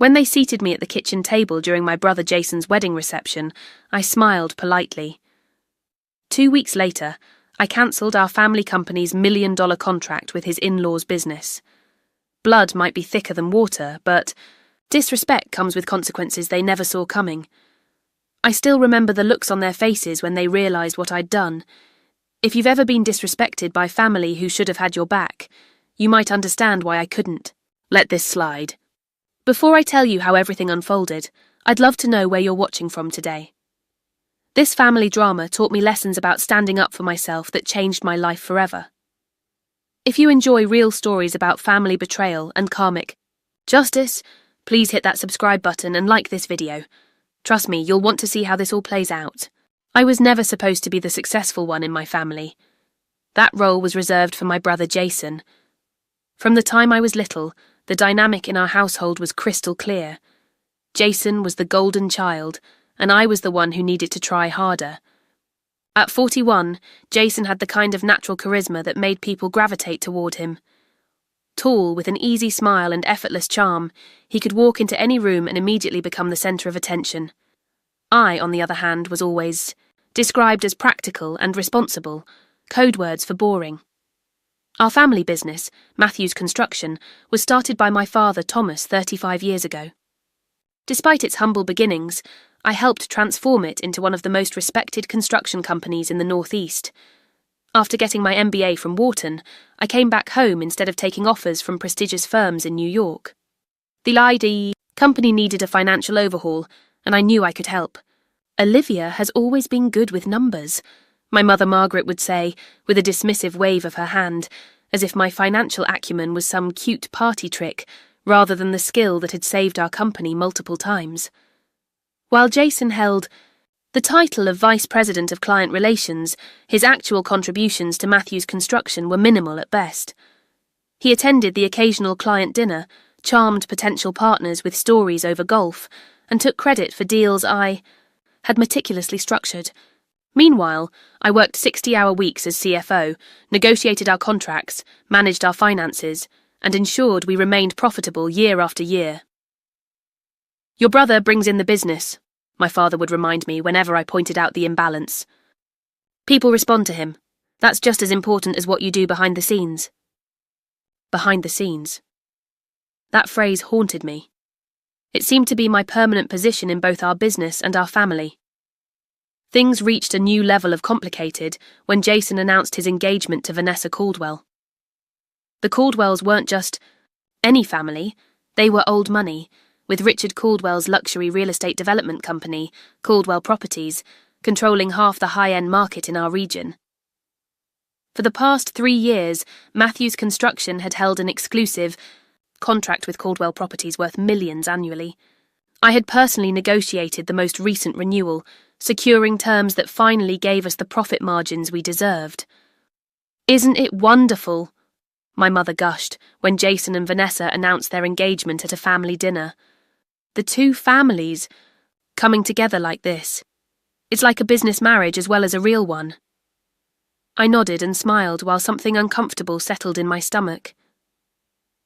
When they seated me at the kitchen table during my brother Jason's wedding reception, I smiled politely. 2 weeks later, I cancelled our family company's $1 million contract with his in-laws' business. Blood might be thicker than water, but disrespect comes with consequences they never saw coming. I still remember the looks on their faces when they realised what I'd done. If you've ever been disrespected by family who should have had your back, you might understand why I couldn't let this slide. Before I tell you how everything unfolded, I'd love to know where you're watching from today. This family drama taught me lessons about standing up for myself that changed my life forever. If you enjoy real stories about family betrayal and karmic justice, please hit that subscribe button and like this video. Trust me, you'll want to see how this all plays out. I was never supposed to be the successful one in my family. That role was reserved for my brother Jason. From the time I was little, the dynamic in our household was crystal clear. Jason was the golden child, and I was the one who needed to try harder. At 41, Jason had the kind of natural charisma that made people gravitate toward him. Tall, with an easy smile and effortless charm, he could walk into any room and immediately become the centre of attention. I, on the other hand, was always described as practical and responsible, code words for boring. Our family business, Matthews Construction, was started by my father Thomas 35 years ago. Despite its humble beginnings, I helped transform it into one of the most respected construction companies in the Northeast. After getting my MBA from Wharton, I came back home instead of taking offers from prestigious firms in New York. The company needed a financial overhaul, and I knew I could help. Olivia has always been good with numbers, my mother Margaret would say, with a dismissive wave of her hand, as if my financial acumen was some cute party trick, rather than the skill that had saved our company multiple times. While Jason held the title of Vice President of Client Relations, his actual contributions to Matthews Construction were minimal at best. He attended the occasional client dinner, charmed potential partners with stories over golf, and took credit for deals I had meticulously structured. Meanwhile, I worked 60-hour weeks as CFO, negotiated our contracts, managed our finances, and ensured we remained profitable year after year. "Your brother brings in the business," my father would remind me whenever I pointed out the imbalance. "People respond to him. That's just as important as what you do behind the scenes." Behind the scenes. That phrase haunted me. It seemed to be my permanent position in both our business and our family. Things reached a new level of complicated when Jason announced his engagement to Vanessa Caldwell. The Caldwells weren't just any family, they were old money, with Richard Caldwell's luxury real estate development company, Caldwell Properties, controlling half the high-end market in our region. For the past 3 years, Matthews Construction had held an exclusive contract with Caldwell Properties worth millions annually. I had personally negotiated the most recent renewal, securing terms that finally gave us the profit margins we deserved. "Isn't it wonderful?" my mother gushed when Jason and Vanessa announced their engagement at a family dinner. The two families coming together like this. It's like a business marriage as well as a real one. I nodded and smiled while something uncomfortable settled in my stomach.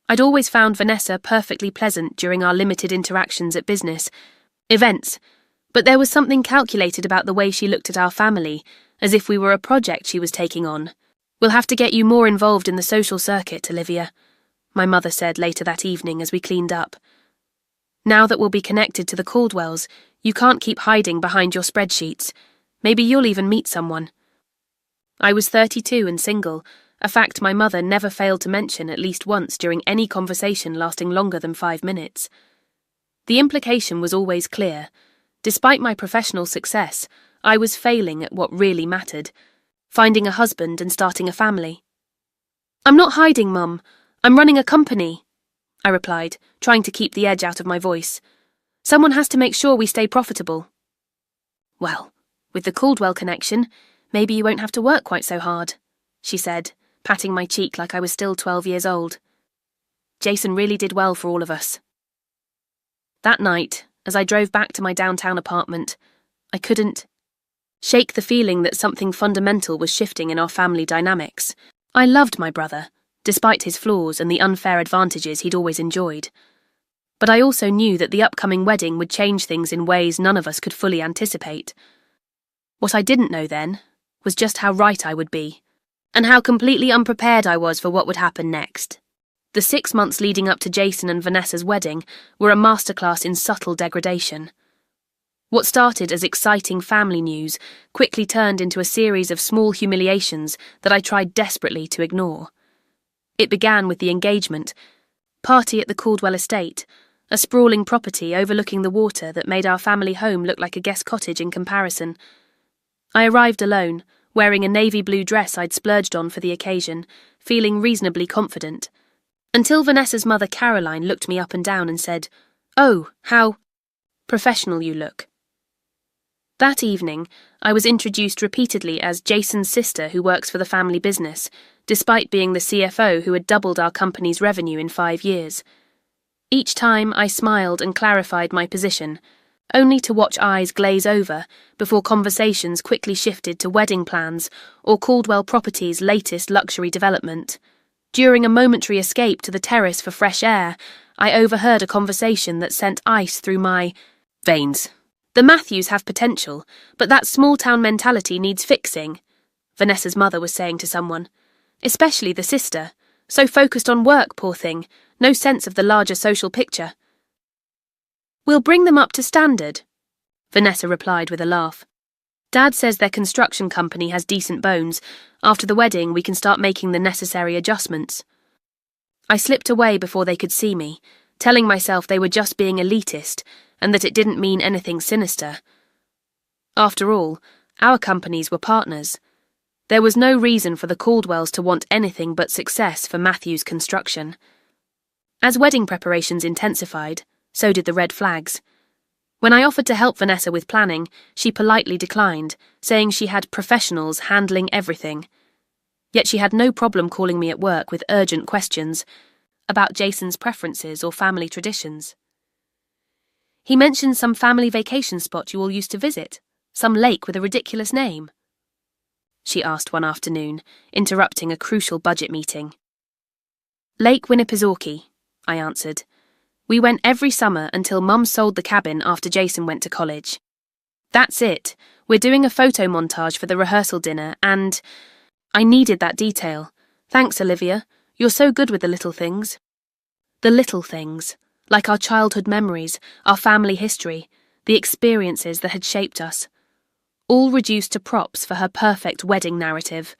I'd always found Vanessa perfectly pleasant during our limited interactions at business events, but there was something calculated about the way she looked at our family, as if we were a project she was taking on. "We'll have to get you more involved in the social circuit, Olivia," my mother said later that evening as we cleaned up. "Now that we'll be connected to the Caldwells, you can't keep hiding behind your spreadsheets. Maybe you'll even meet someone." I was 32 and single, a fact my mother never failed to mention at least once during any conversation lasting longer than 5 minutes. The implication was always clear. Despite my professional success, I was failing at what really mattered: finding a husband and starting a family. "I'm not hiding, Mum. I'm running a company," I replied, trying to keep the edge out of my voice. "Someone has to make sure we stay profitable." "Well, with the Caldwell connection, maybe you won't have to work quite so hard," she said, patting my cheek like I was still 12 years old. Jason really did well for all of us. That night, as I drove back to my downtown apartment, I couldn't shake the feeling that something fundamental was shifting in our family dynamics. I loved my brother, despite his flaws and the unfair advantages he'd always enjoyed. But I also knew that the upcoming wedding would change things in ways none of us could fully anticipate. What I didn't know then was just how right I would be, and how completely unprepared I was for what would happen next. The 6 months leading up to Jason and Vanessa's wedding were a masterclass in subtle degradation. What started as exciting family news quickly turned into a series of small humiliations that I tried desperately to ignore. It began with the engagement party at the Caldwell estate, a sprawling property overlooking the water that made our family home look like a guest cottage in comparison. I arrived alone, wearing a navy blue dress I'd splurged on for the occasion, feeling reasonably confident, until Vanessa's mother Caroline looked me up and down and said, "Oh, how professional you look." That evening, I was introduced repeatedly as Jason's sister who works for the family business, despite being the CFO who had doubled our company's revenue in 5 years. Each time I smiled and clarified my position, only to watch eyes glaze over before conversations quickly shifted to wedding plans or Caldwell Properties' latest luxury development. During a momentary escape to the terrace for fresh air, I overheard a conversation that sent ice through my veins. "The Matthews have potential, but that small-town mentality needs fixing," Vanessa's mother was saying to someone. "Especially the sister. So focused on work, poor thing. No sense of the larger social picture." "We'll bring them up to standard," Vanessa replied with a laugh. "Dad says their construction company has decent bones. After the wedding, we can start making the necessary adjustments." I slipped away before they could see me, telling myself they were just being elitist and that it didn't mean anything sinister. After all, our companies were partners. There was no reason for the Caldwells to want anything but success for Matthew's construction. As wedding preparations intensified, so did the red flags. When I offered to help Vanessa with planning, she politely declined, saying she had professionals handling everything. Yet she had no problem calling me at work with urgent questions about Jason's preferences or family traditions. "He mentioned some family vacation spot you all used to visit, some lake with a ridiculous name," she asked one afternoon, interrupting a crucial budget meeting. "Lake Winnipesaukee," I answered. "We went every summer until Mum sold the cabin after Jason went to college." "That's it. We're doing a photo montage for the rehearsal dinner and—" I needed that detail. "Thanks, Olivia. You're so good with the little things." The little things, like our childhood memories, our family history, the experiences that had shaped us, all reduced to props for her perfect wedding narrative.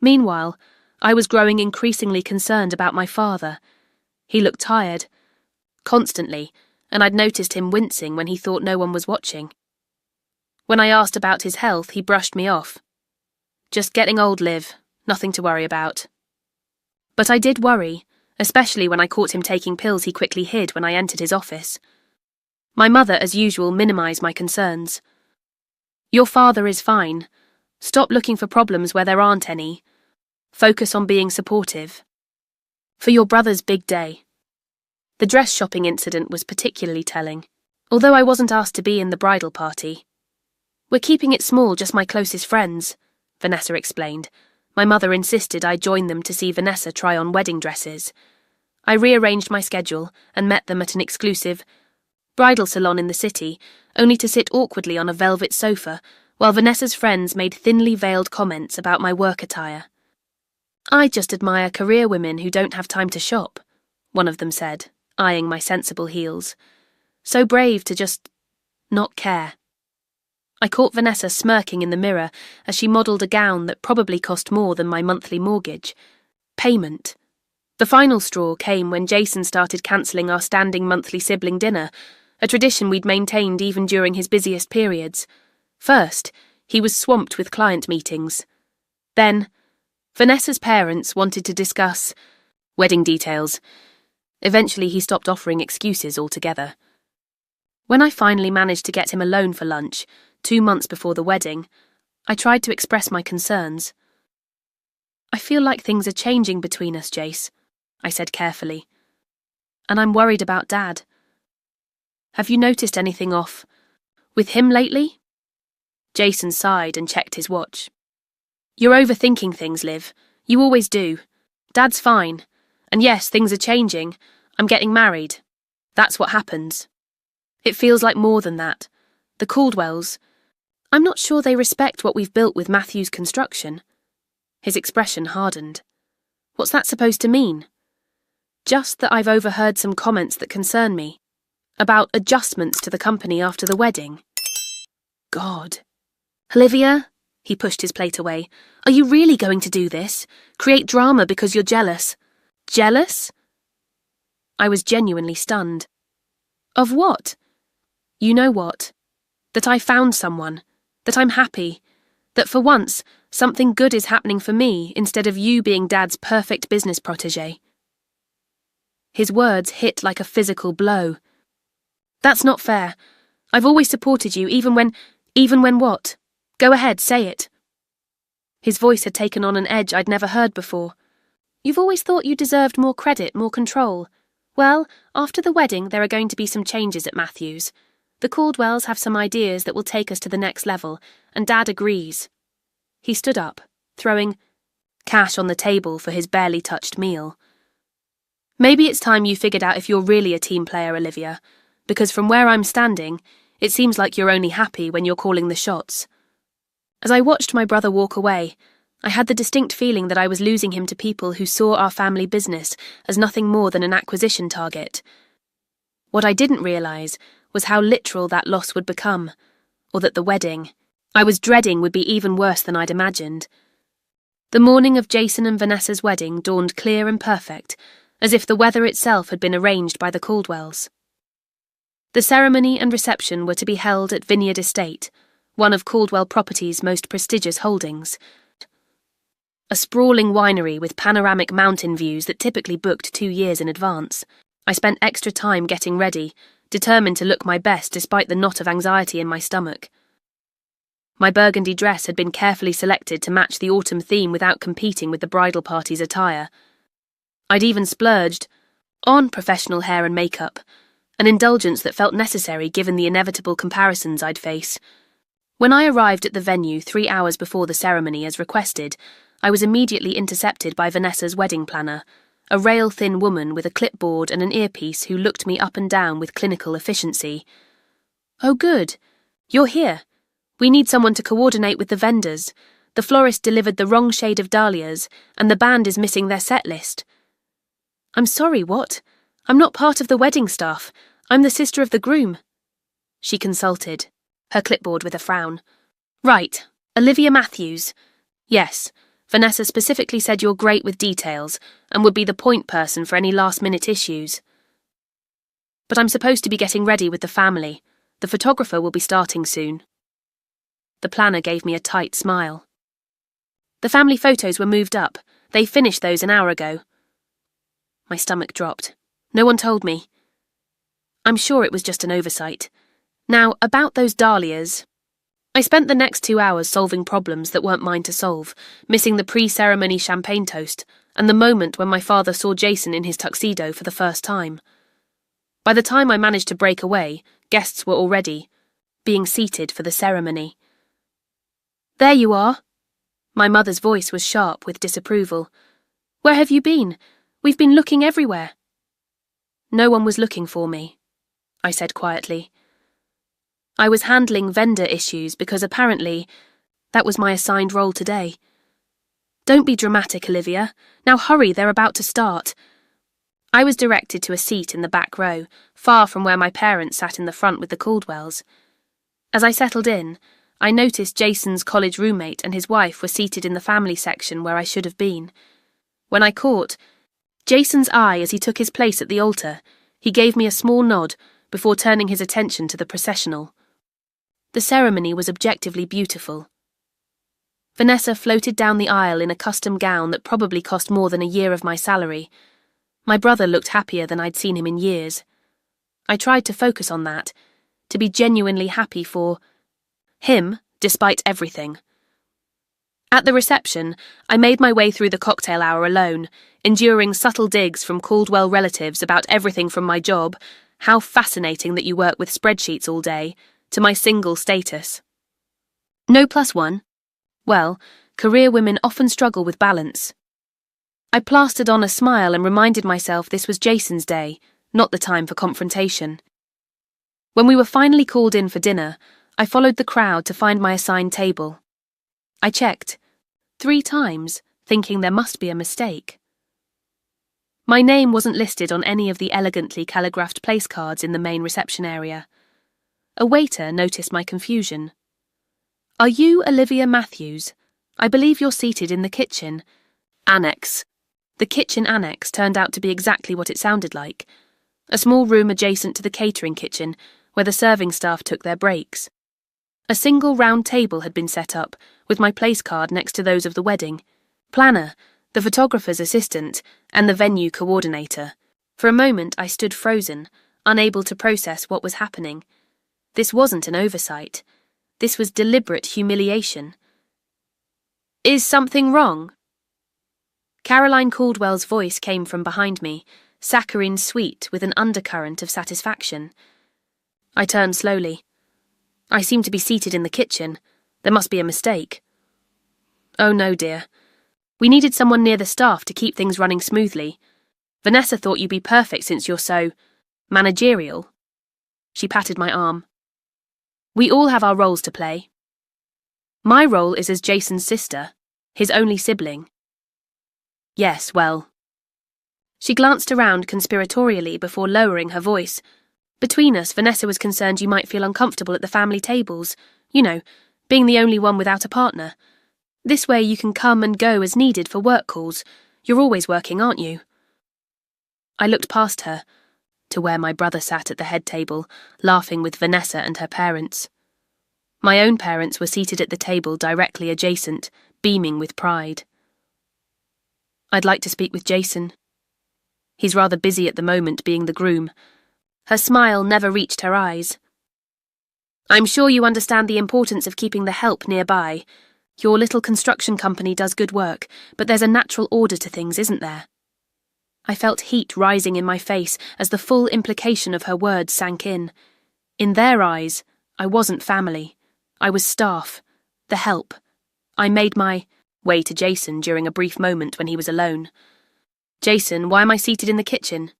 Meanwhile, I was growing increasingly concerned about my father. He looked tired, constantly, and I'd noticed him wincing when he thought no one was watching. When I asked about his health, he brushed me off. "Just getting old, Liv. Nothing to worry about." But I did worry, especially when I caught him taking pills he quickly hid when I entered his office. My mother, as usual, minimised my concerns. "Your father is fine. Stop looking for problems where there aren't any. Focus on being supportive. For your brother's big day." The dress shopping incident was particularly telling, although I wasn't asked to be in the bridal party. "We're keeping it small, just my closest friends," Vanessa explained. My mother insisted I join them to see Vanessa try on wedding dresses. I rearranged my schedule and met them at an exclusive bridal salon in the city, only to sit awkwardly on a velvet sofa while Vanessa's friends made thinly veiled comments about my work attire. "I just admire career women who don't have time to shop," one of them said, eyeing my sensible heels. "So brave to just not care." I caught Vanessa smirking in the mirror as she modelled a gown that probably cost more than my monthly mortgage. Payment. The final straw came when Jason started cancelling our standing monthly sibling dinner, a tradition we'd maintained even during his busiest periods. First, he was swamped with client meetings. Then, Vanessa's parents wanted to discuss wedding details. Eventually, he stopped offering excuses altogether. When I finally managed to get him alone for lunch, 2 months before the wedding, I tried to express my concerns. "I feel like things are changing between us, Jace," I said carefully. "And I'm worried about Dad. Have you noticed anything off with him lately?" Jason sighed and checked his watch. "You're overthinking things, Liv. You always do. Dad's fine. And yes, things are changing. I'm getting married. That's what happens. It feels like more than that. The Caldwells, I'm not sure they respect what we've built with Matthew's construction. His expression hardened. What's that supposed to mean? Just that I've overheard some comments that concern me. About adjustments to the company after the wedding. God. Olivia, he pushed his plate away. Are you really going to do this? Create drama because you're jealous? Jealous? I was genuinely stunned. Of what? You know what? That I found someone. That I'm happy. That for once, something good is happening for me instead of you being Dad's perfect business protégé. His words hit like a physical blow. That's not fair. I've always supported you, even when what? Go ahead, say it. His voice had taken on an edge I'd never heard before. You've always thought you deserved more credit, more control. Well, after the wedding, there are going to be some changes at Matthew's. The Caldwells have some ideas that will take us to the next level, and Dad agrees. He stood up, throwing cash on the table for his barely touched meal. Maybe it's time you figured out if you're really a team player, Olivia, because from where I'm standing, it seems like you're only happy when you're calling the shots. As I watched my brother walk away, I had the distinct feeling that I was losing him to people who saw our family business as nothing more than an acquisition target. What I didn't realise was how literal that loss would become, or that the wedding I was dreading would be even worse than I'd imagined. The morning of Jason and Vanessa's wedding dawned clear and perfect, as if the weather itself had been arranged by the Caldwells. The ceremony and reception were to be held at Vineyard Estate, one of Caldwell Properties' most prestigious holdings. A sprawling winery with panoramic mountain views that typically booked 2 years in advance. I spent extra time getting ready, determined to look my best despite the knot of anxiety in my stomach. My burgundy dress had been carefully selected to match the autumn theme without competing with the bridal party's attire. I'd even splurged on professional hair and makeup, an indulgence that felt necessary given the inevitable comparisons I'd face. When I arrived at the venue 3 hours before the ceremony as requested, I was immediately intercepted by Vanessa's wedding planner, a rail-thin woman with a clipboard and an earpiece who looked me up and down with clinical efficiency. Oh good, you're here. We need someone to coordinate with the vendors. The florist delivered the wrong shade of dahlias, and the band is missing their set list. I'm sorry, what? I'm not part of the wedding staff. I'm the sister of the groom. She consulted, her clipboard with a frown. Right, Olivia Matthews. Yes, Vanessa specifically said you're great with details and would be the point person for any last-minute issues. But I'm supposed to be getting ready with the family. The photographer will be starting soon. The planner gave me a tight smile. The family photos were moved up. They finished those an hour ago. My stomach dropped. No one told me. I'm sure it was just an oversight. Now, about those dahlias. I spent the next 2 hours solving problems that weren't mine to solve, missing the pre-ceremony champagne toast and the moment when my father saw Jason in his tuxedo for the first time. By the time I managed to break away, guests were already being seated for the ceremony. There you are. My mother's voice was sharp with disapproval. Where have you been? We've been looking everywhere. No one was looking for me, I said quietly. I was handling vendor issues because apparently that was my assigned role today. Don't be dramatic, Olivia. Now hurry, they're about to start. I was directed to a seat in the back row, far from where my parents sat in the front with the Caldwells. As I settled in, I noticed Jason's college roommate and his wife were seated in the family section where I should have been. When I caught Jason's eye as he took his place at the altar, he gave me a small nod before turning his attention to the processional. The ceremony was objectively beautiful. Vanessa floated down the aisle in a custom gown that probably cost more than a year of my salary. My brother looked happier than I'd seen him in years. I tried to focus on that, to be genuinely happy for him, despite everything. At the reception, I made my way through the cocktail hour alone, enduring subtle digs from Caldwell relatives about everything from my job, how fascinating that you work with spreadsheets all day, to my single status. No +1. Well, career women often struggle with balance. I plastered on a smile and reminded myself this was Jason's day, not the time for confrontation. When we were finally called in for dinner, I followed the crowd to find my assigned table. I checked 3 times, thinking there must be a mistake. My name wasn't listed on any of the elegantly calligraphed place cards in the main reception area. A waiter noticed my confusion. "Are you Olivia Matthews? I believe you're seated in the kitchen." Annex. The kitchen annex turned out to be exactly what it sounded like. A small room adjacent to the catering kitchen, where the serving staff took their breaks. A single round table had been set up, with my place card next to those of the wedding, planner, the photographer's assistant, and the venue coordinator. For a moment I stood frozen, unable to process what was happening. This wasn't an oversight. This was deliberate humiliation. "Is something wrong?" Caroline Caldwell's voice came from behind me, saccharine sweet with an undercurrent of satisfaction. I turned slowly. "I seem to be seated in the kitchen. There must be a mistake." "Oh no, dear. We needed someone near the staff to keep things running smoothly. Vanessa thought you'd be perfect since you're so managerial." She patted my arm. "We all have our roles to play. My role is as Jason's sister, his only sibling." "Yes, well." She glanced around conspiratorially before lowering her voice. "Between us, Vanessa was concerned you might feel uncomfortable at the family tables. You know, being the only one without a partner. This way you can come and go as needed for work calls. You're always working, aren't you?" I looked past her, to where my brother sat at the head table, laughing with Vanessa and her parents. My own parents were seated at the table directly adjacent, beaming with pride. "I'd like to speak with Jason. He's rather busy at the moment being the groom." Her smile never reached her eyes. "I'm sure you understand the importance of keeping the help nearby. Your little construction company does good work, but there's a natural order to things, isn't there?" I felt heat rising in my face as the full implication of her words sank in. In their eyes, I wasn't family. I was staff. The help. I made my way to Jason during a brief moment when he was alone. "Jason, why am I seated in the kitchen?"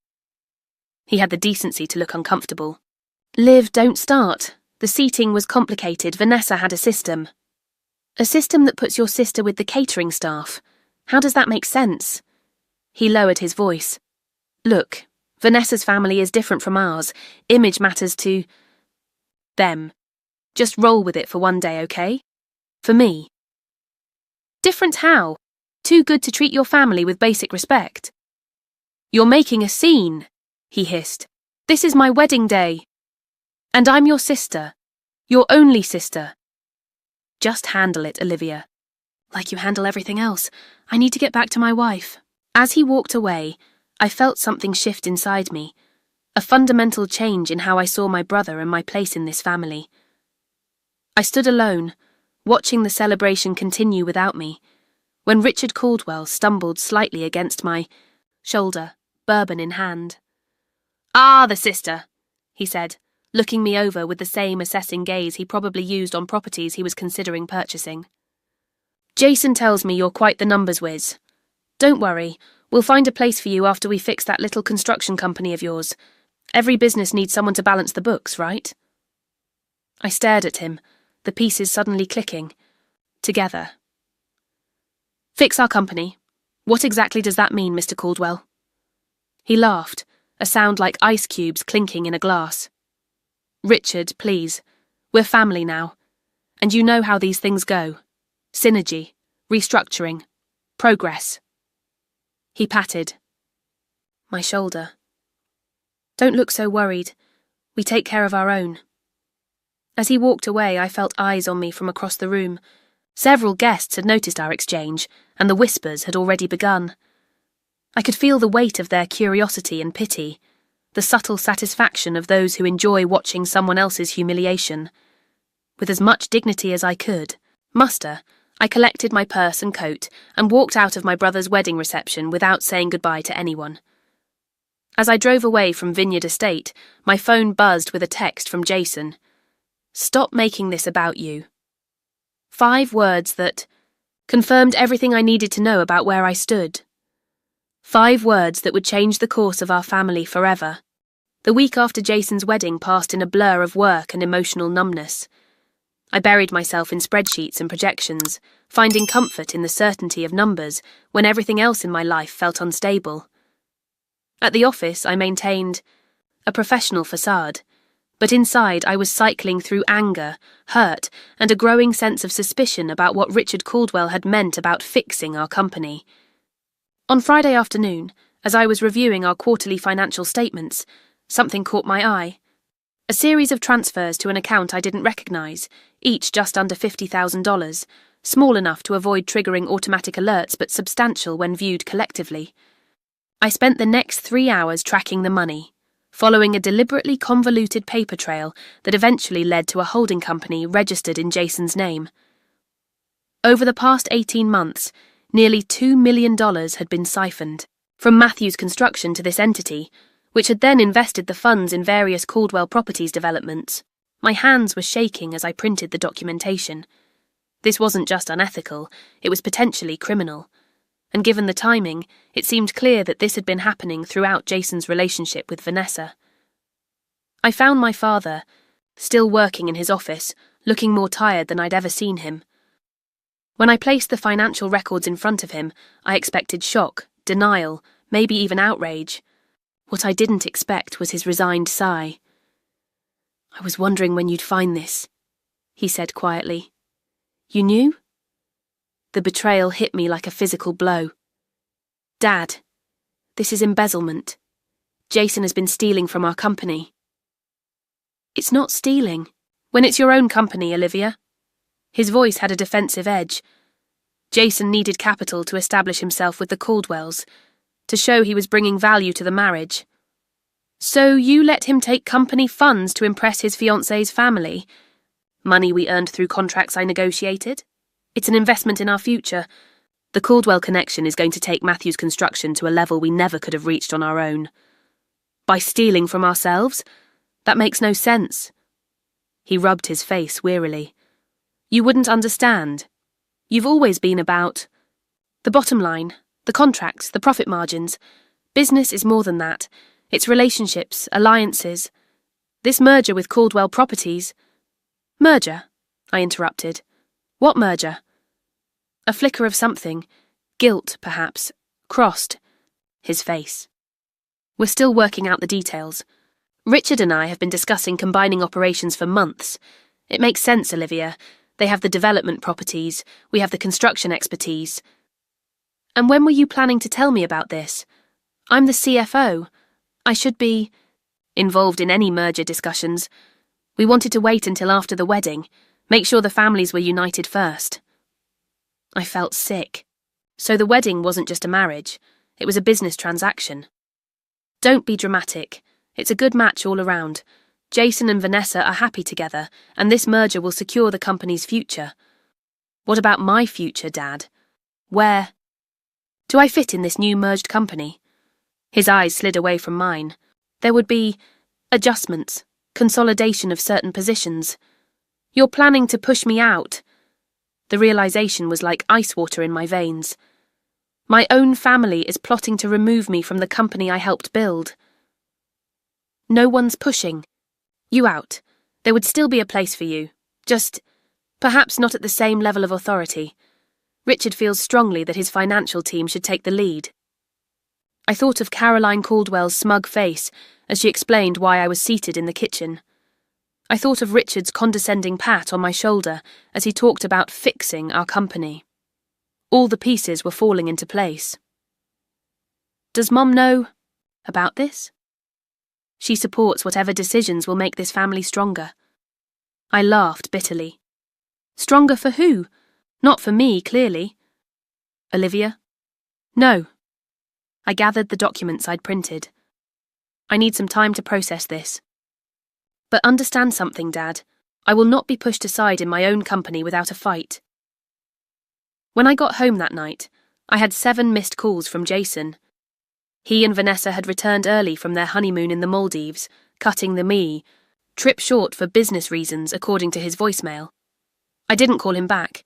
He had the decency to look uncomfortable. "Liv, don't start. The seating was complicated. Vanessa had a system." "A system that puts your sister with the catering staff. How does that make sense?" He lowered his voice. "Look, Vanessa's family is different from ours. Image matters to them. Just roll with it for one day, okay? For me." "Different how? Too good to treat your family with basic respect." "You're making a scene," he hissed. "This is my wedding day. And I'm your sister. Your only sister. Just handle it, Olivia. Like you handle everything else. I need to get back to my wife." As he walked away, I felt something shift inside me. A fundamental change in how I saw my brother and my place in this family. I stood alone, watching the celebration continue without me, when Richard Caldwell stumbled slightly against my shoulder, bourbon in hand. "Ah, the sister," he said, looking me over with the same assessing gaze he probably used on properties he was considering purchasing. "Jason tells me you're quite the numbers whiz. Don't worry, we'll find a place for you after we fix that little construction company of yours. Every business needs someone to balance the books, right?" I stared at him, the pieces suddenly clicking. Together. "Fix our company. What exactly does that mean, Mr. Caldwell?" He laughed, a sound like ice cubes clinking in a glass. "Richard, please. We're family now. And you know how these things go. Synergy, restructuring, progress." He patted my shoulder. "Don't look so worried. We take care of our own." As he walked away, I felt eyes on me from across the room. Several guests had noticed our exchange, and the whispers had already begun. I could feel the weight of their curiosity and pity, the subtle satisfaction of those who enjoy watching someone else's humiliation. With as much dignity as I could muster, I collected my purse and coat and walked out of my brother's wedding reception without saying goodbye to anyone. As I drove away from Vineyard Estate, my phone buzzed with a text from Jason. "Stop making this about you." 5 words that confirmed everything I needed to know about where I stood. 5 words that would change the course of our family forever. The week after Jason's wedding passed in a blur of work and emotional numbness. I buried myself in spreadsheets and projections, finding comfort in the certainty of numbers when everything else in my life felt unstable. At the office, I maintained a professional facade, but inside I was cycling through anger, hurt, and a growing sense of suspicion about what Richard Caldwell had meant about fixing our company. On Friday afternoon, as I was reviewing our quarterly financial statements, something caught my eye. A series of transfers to an account I didn't recognize, each just under $50,000, small enough to avoid triggering automatic alerts but substantial when viewed collectively. I spent the next 3 hours tracking the money, following a deliberately convoluted paper trail that eventually led to a holding company registered in Jason's name. Over the past 18 months, nearly $2 million had been siphoned from Matthews Construction to this entity, which had then invested the funds in various Caldwell Properties developments. My hands were shaking as I printed the documentation. This wasn't just unethical, it was potentially criminal. And given the timing, it seemed clear that this had been happening throughout Jason's relationship with Vanessa. I found my father, still working in his office, looking more tired than I'd ever seen him. When I placed the financial records in front of him, I expected shock, denial, maybe even outrage. What I didn't expect was his resigned sigh. "I was wondering when you'd find this," he said quietly. "You knew?" The betrayal hit me like a physical blow. "Dad, this is embezzlement. Jason has been stealing from our company." "It's not stealing, when it's your own company, Olivia." His voice had a defensive edge. Jason needed capital to establish himself with the Caldwells, to show he was bringing value to the marriage. "So you let him take company funds to impress his fiancée's family? Money we earned through contracts I negotiated? It's an investment in our future. The Caldwell connection is going to take Matthews Construction to a level we never could have reached on our own. By stealing from ourselves? That makes no sense." He rubbed his face wearily. "You wouldn't understand. You've always been about the bottom line, the contracts, the profit margins. Business is more than that. It's relationships, alliances. This merger with Caldwell Properties—" "Merger?" I interrupted. "What merger?" A flicker of something, guilt perhaps, crossed his face. "We're still working out the details. Richard and I have been discussing combining operations for months. It makes sense, Olivia. They have the development properties, we have the construction expertise." "And when were you planning to tell me about this? I'm the CFO. I should be involved in any merger discussions. We wanted to wait until after the wedding, make sure the families were united first." I felt sick. So the wedding wasn't just a marriage, it was a business transaction. "Don't be dramatic. It's a good match all around. Jason and Vanessa are happy together, and this merger will secure the company's future." "What about my future, Dad? Where do I fit in this new merged company?" His eyes slid away from mine. "There would be adjustments, consolidation of certain positions. You're planning to push me out." The realization was like ice water in my veins. My own family is plotting to remove me from the company I helped build. "No one's pushing you out. There would still be a place for you. Just, perhaps not at the same level of authority. Richard feels strongly that his financial team should take the lead." I thought of Caroline Caldwell's smug face as she explained why I was seated in the kitchen. I thought of Richard's condescending pat on my shoulder as he talked about fixing our company. All the pieces were falling into place. "Does Mom know about this?" "She supports whatever decisions will make this family stronger." I laughed bitterly. "Stronger for who? Not for me, clearly." "Olivia?" "No." I gathered the documents I'd printed. "I need some time to process this. But understand something, Dad. I will not be pushed aside in my own company without a fight." When I got home that night, I had 7 missed calls from Jason. He and Vanessa had returned early from their honeymoon in the Maldives, cutting the trip short for business reasons, according to his voicemail. I didn't call him back.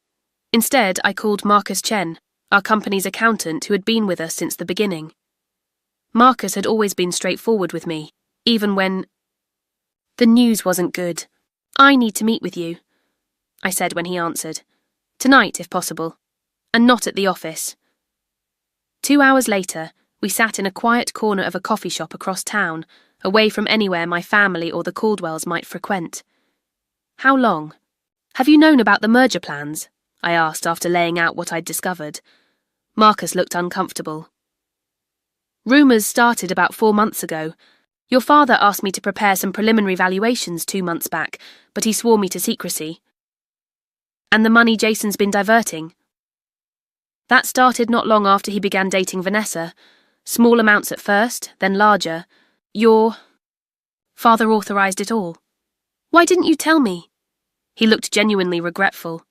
Instead, I called Marcus Chen, our company's accountant who had been with us since the beginning. Marcus had always been straightforward with me. even when... The news wasn't good. I need to meet with you, I said when he answered. Tonight, if possible, and not at the office. 2 hours later, we sat in a quiet corner of a coffee shop across town, away from anywhere my family or the Caldwells might frequent. How long? Have you known about the merger plans? I asked after laying out what I'd discovered. Marcus looked uncomfortable. Rumours started about 4 months ago. Your father asked me to prepare some preliminary valuations 2 months back, but he swore me to secrecy. And the money Jason's been diverting? That started not long after he began dating Vanessa. Small amounts at first, then larger. Your father authorised it all. Why didn't you tell me? He looked genuinely regretful.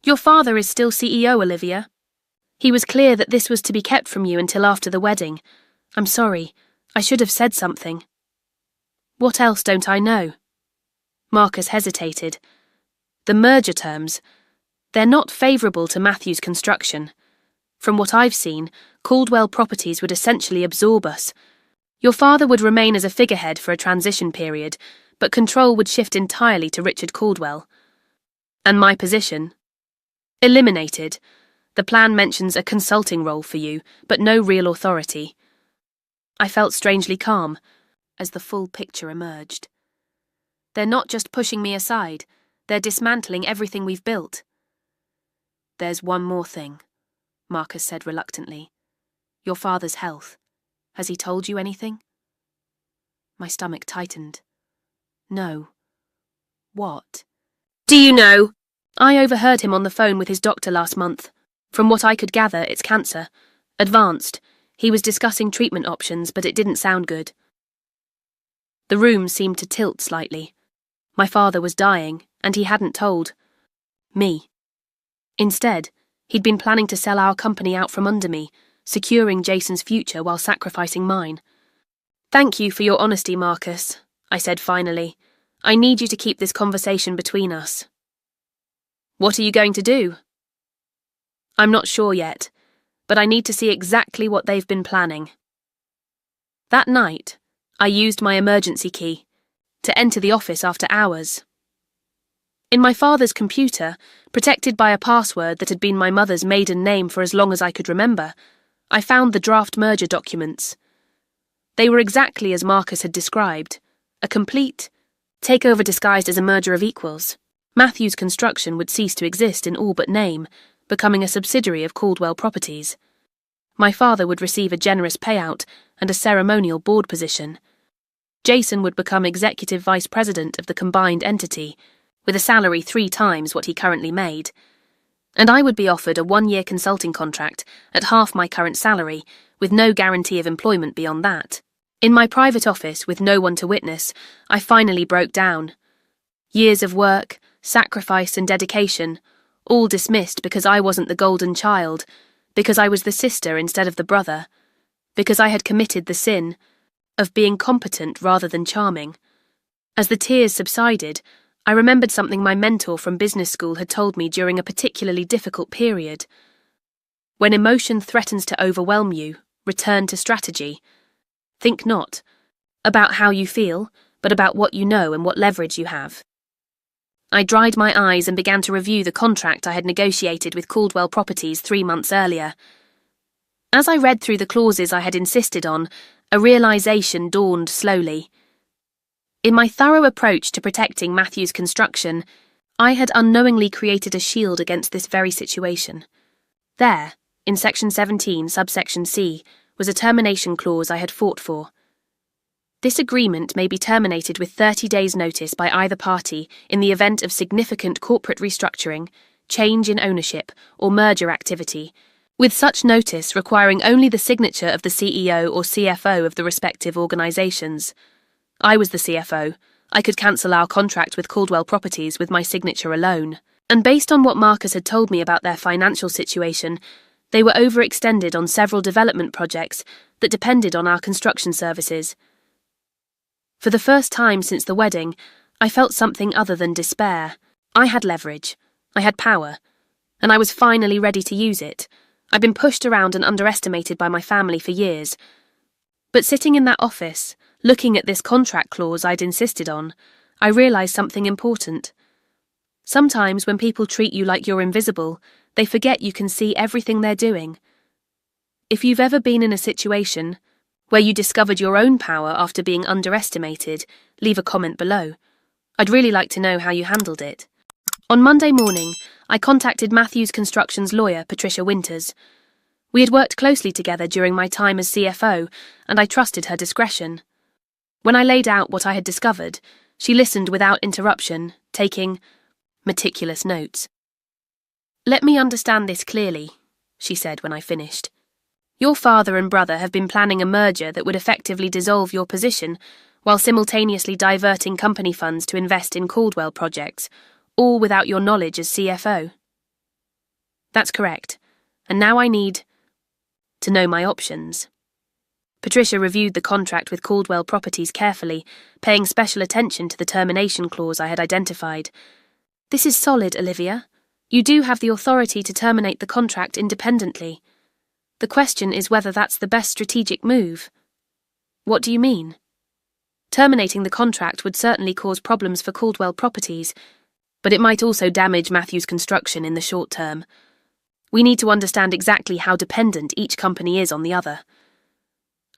Your father is still CEO, Olivia. He was clear that this was to be kept from you until after the wedding. I'm sorry. I should have said something. What else don't I know? Marcus hesitated. The merger terms. They're not favourable to Matthew's construction. From what I've seen, Caldwell Properties would essentially absorb us. Your father would remain as a figurehead for a transition period, but control would shift entirely to Richard Caldwell. And my position? Eliminated. The plan mentions a consulting role for you, but no real authority. I felt strangely calm as the full picture emerged. They're not just pushing me aside, they're dismantling everything we've built. There's one more thing, Marcus said reluctantly. Your father's health. Has he told you anything? My stomach tightened. No. What? Do you know? I overheard him on the phone with his doctor last month. From what I could gather, it's cancer. Advanced. He was discussing treatment options, but it didn't sound good. The room seemed to tilt slightly. My father was dying, and he hadn't told me. Instead, he'd been planning to sell our company out from under me, securing Jason's future while sacrificing mine. Thank you for your honesty, Marcus, I said finally. I need you to keep this conversation between us. What are you going to do? I'm not sure yet, but I need to see exactly what they've been planning. That night, I used my emergency key to enter the office after hours. In my father's computer, protected by a password that had been my mother's maiden name for as long as I could remember, I found the draft merger documents. They were exactly as Marcus had described, a complete takeover disguised as a merger of equals. Matthew's Construction would cease to exist in all but name, becoming a subsidiary of Caldwell Properties. My father would receive a generous payout and a ceremonial board position. Jason would become executive vice president of the combined entity, with a salary 3 times what he currently made. And I would be offered a 1-year consulting contract at half my current salary, with no guarantee of employment beyond that. In my private office, with no one to witness, I finally broke down. Years of work, sacrifice and dedication, all dismissed because I wasn't the golden child, because I was the sister instead of the brother, because I had committed the sin of being competent rather than charming. As the tears subsided, I remembered something my mentor from business school had told me during a particularly difficult period. When emotion threatens to overwhelm you, return to strategy. Think not about how you feel, but about what you know and what leverage you have. I dried my eyes and began to review the contract I had negotiated with Caldwell Properties 3 months earlier. As I read through the clauses I had insisted on, a realisation dawned slowly. In my thorough approach to protecting Matthew's Construction, I had unknowingly created a shield against this very situation. There, in Section 17, subsection C, was a termination clause I had fought for. This agreement may be terminated with 30 days' notice by either party in the event of significant corporate restructuring, change in ownership, or merger activity, with such notice requiring only the signature of the CEO or CFO of the respective organisations. I was the CFO. I could cancel our contract with Caldwell Properties with my signature alone. And based on what Marcus had told me about their financial situation, they were overextended on several development projects that depended on our construction services. For the first time since the wedding, I felt something other than despair. I had leverage. I had power. And I was finally ready to use it. I'd been pushed around and underestimated by my family for years. But sitting in that office, Looking at this contract clause I'd insisted on, I realised something important. Sometimes when people treat you like you're invisible, they forget you can see everything they're doing. If you've ever been in a situation where you discovered your own power after being underestimated, leave a comment below. I'd really like to know how you handled it. On Monday morning, I contacted Matthews Construction's lawyer, Patricia Winters. We had worked closely together during my time as CFO, and I trusted her discretion. When I laid out what I had discovered, she listened without interruption, taking meticulous notes. "Let me understand this clearly," she said when I finished. "Your father and brother have been planning a merger that would effectively dissolve your position, while simultaneously diverting company funds to invest in Caldwell projects, all without your knowledge as CFO." "That's correct, and now I need to know my options." Patricia reviewed the contract with Caldwell Properties carefully, paying special attention to the termination clause I had identified. "This is solid, Olivia. You do have the authority to terminate the contract independently. The question is whether that's the best strategic move." "What do you mean?" "Terminating the contract would certainly cause problems for Caldwell Properties, but it might also damage Matthews Construction in the short term. We need to understand exactly how dependent each company is on the other."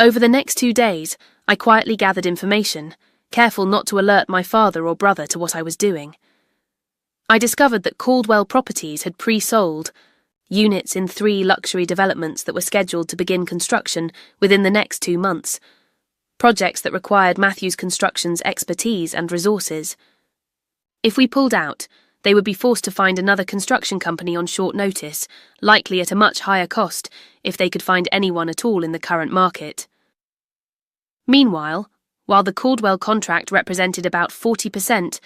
Over the next 2 days, I quietly gathered information, careful not to alert my father or brother to what I was doing. I discovered that Caldwell Properties had pre-sold units in 3 luxury developments that were scheduled to begin construction within the next 2 months, projects that required Matthews Construction's expertise and resources. If we pulled out, they would be forced to find another construction company on short notice, likely at a much higher cost if they could find anyone at all in the current market. Meanwhile, while the Caldwell contract represented about 40%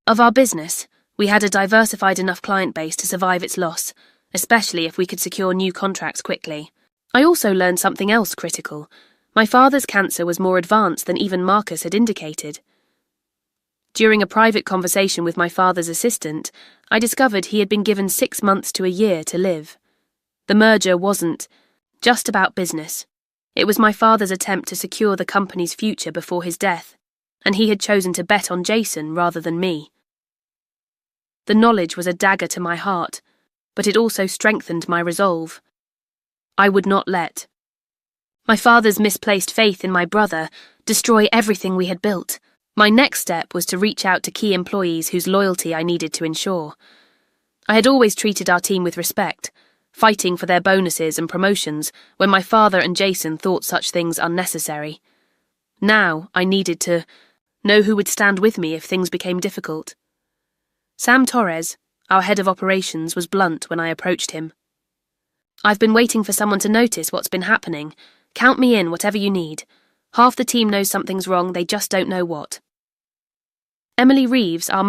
of our business, we had a diversified enough client base to survive its loss, especially if we could secure new contracts quickly. I also learned something else critical. My father's cancer was more advanced than even Marcus had indicated. During a private conversation with my father's assistant, I discovered he had been given 6 months to a year to live. The merger wasn't just about business. It was my father's attempt to secure the company's future before his death, and he had chosen to bet on Jason rather than me. The knowledge was a dagger to my heart, but it also strengthened my resolve. I would not let my father's misplaced faith in my brother destroy everything we had built. My next step was to reach out to key employees whose loyalty I needed to ensure. I had always treated our team with respect, fighting for their bonuses and promotions when my father and Jason thought such things unnecessary. Now I needed to know who would stand with me if things became difficult. Sam Torres, our head of operations, was blunt when I approached him. "I've been waiting for someone to notice what's been happening. Count me in, whatever you need. Half the team knows something's wrong, they just don't know what." Emily Reeves, our